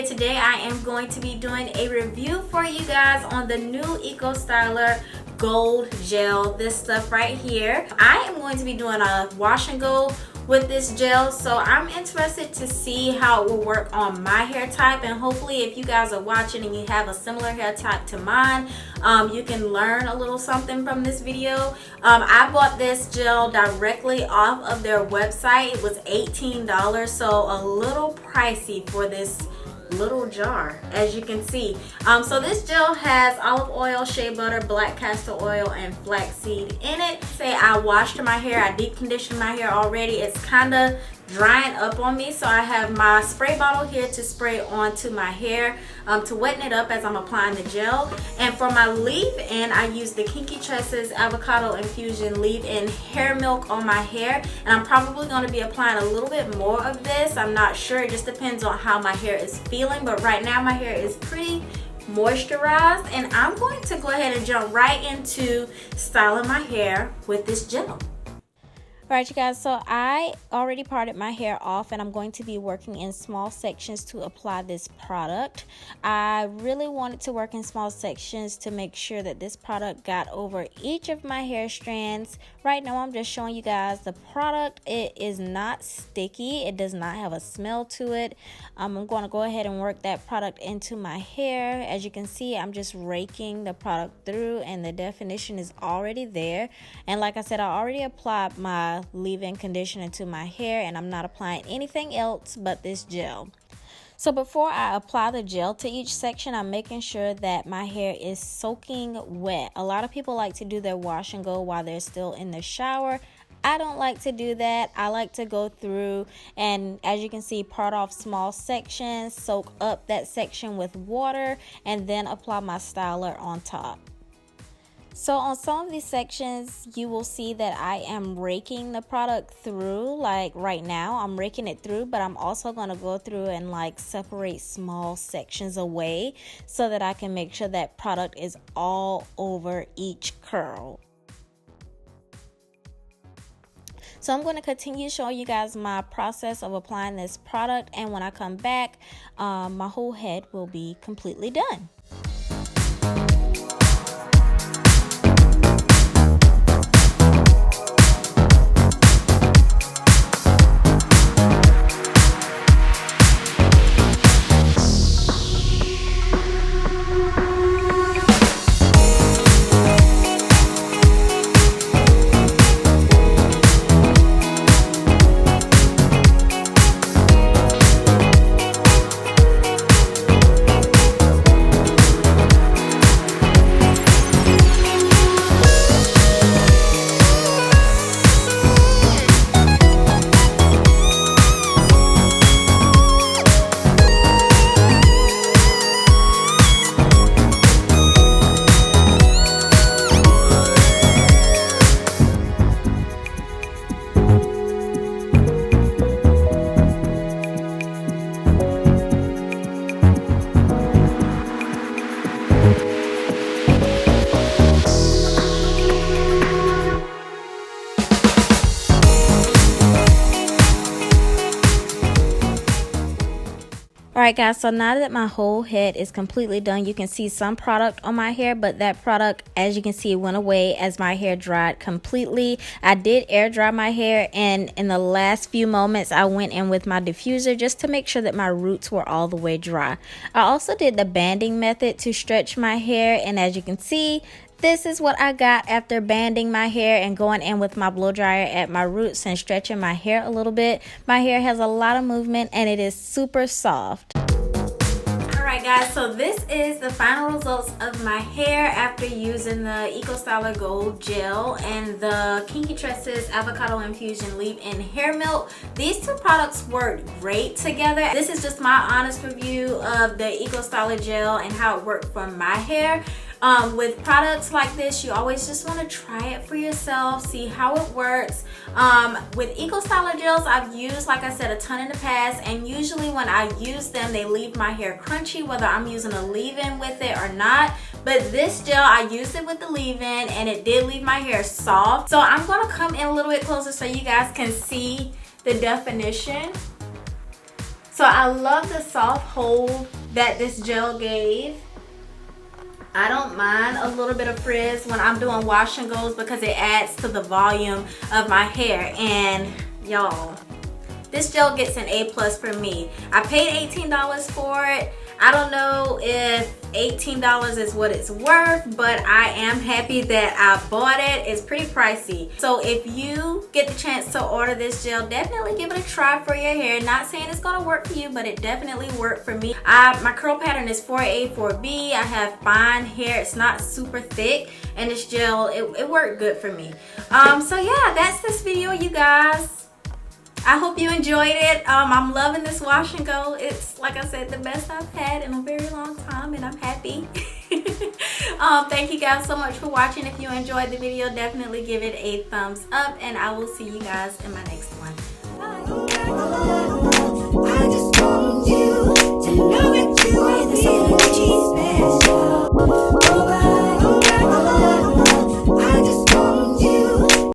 here today. I am going to be doing a review for you guys on the new Eco Styler Gold Gel, this stuff right here. I am going to be doing a wash and go with this gel, so I'm interested to see how it will work on my hair type, and hopefully if you guys are watching and you have a similar hair type to mine, you can learn a little something from this video. I bought this gel directly off of their website. It was $18, so a little pricey for this little jar, as you can see. So this gel has olive oil, shea butter, black castor oil, and flaxseed in it. Say I washed my hair, I deep conditioned my hair already. It's kind of drying up on me, so I have my spray bottle here to spray onto my hair to wetten it up as I'm applying the gel. And for my leave-in, I use the Kinky Tresses Avocado Infusion leave-in hair milk on my hair, and I'm probably going to be applying a little bit more of this. I'm not sure, it just depends on how my hair is feeling, but right now my hair is pretty moisturized, and I'm going to go ahead and jump right into styling my hair with this gel. Alright you guys, so I already parted my hair off and I'm going to be working in small sections to apply this product. I really wanted to work in small sections to make sure that this product got over each of my hair strands. Right now I'm just showing you guys the product. It is not sticky. It does not have a smell to it. I'm going to go ahead and work that product into my hair. As you can see, I'm just raking the product through and the definition is already there. And like I said, I already applied my leave-in conditioner to my hair and I'm not applying anything else but this gel. So before I apply the gel to each section, I'm making sure that my hair is soaking wet. A lot of people like to do their wash and go while they're still in the shower. I don't like to do that. I like to go through and, as you can see, part off small sections, soak up that section with water, and then apply my styler on top. So on some of these sections, you will see that I am raking the product through. Like right now, I'm raking it through, but I'm also going to go through and like separate small sections away so that I can make sure that product is all over each curl. So I'm going to continue showing you guys my process of applying this product, and when I come back, my whole head will be completely done. Alright guys, so now that my whole head is completely done, you can see some product on my hair, but that product, as you can see, went away as my hair dried completely. I did air dry my hair, and in the last few moments I went in with my diffuser just to make sure that my roots were all the way dry. I also did the banding method to stretch my hair, and as you can see, this is what I got after banding my hair and going in with my blow dryer at my roots and stretching my hair a little bit. My hair has a lot of movement and it is super soft. Alright guys, so this is the final results of my hair after using the Eco Styler Gold Gel and the Kinky Tresses Avocado Infusion Leave-In Hair Milk. These two products work great together. This is just my honest review of the Eco Styler Gel and how it worked for my hair. With products like this, you always just want to try it for yourself, see how it works. With Eco Styler gels, I've used, like I said, a ton in the past, and usually when I use them, they leave my hair crunchy, whether I'm using a leave-in with it or not. But this gel, I used it with the leave-in, and it did leave my hair soft. So I'm going to come in a little bit closer so you guys can see the definition. So I love the soft hold that this gel gave. I don't mind a little bit of frizz when I'm doing wash and goes because it adds to the volume of my hair. And y'all, this gel gets an A+ for me. I paid $18 for it. I don't know if $18 is what it's worth, but I am happy that I bought it. It's pretty pricey. So if you get the chance to order this gel, definitely give it a try for your hair. Not saying it's gonna work for you, but it definitely worked for me. My curl pattern is 4A, 4B. I have fine hair. It's not super thick, and this gel, it worked good for me. So yeah, that's this video, you guys. I hope you enjoyed it. I'm loving this wash and go. It's, like I said, the best I've had in a very long time, and I'm happy. Thank you guys so much for watching. If you enjoyed the video, definitely give it a thumbs up, and I will see you guys in my next one. Bye.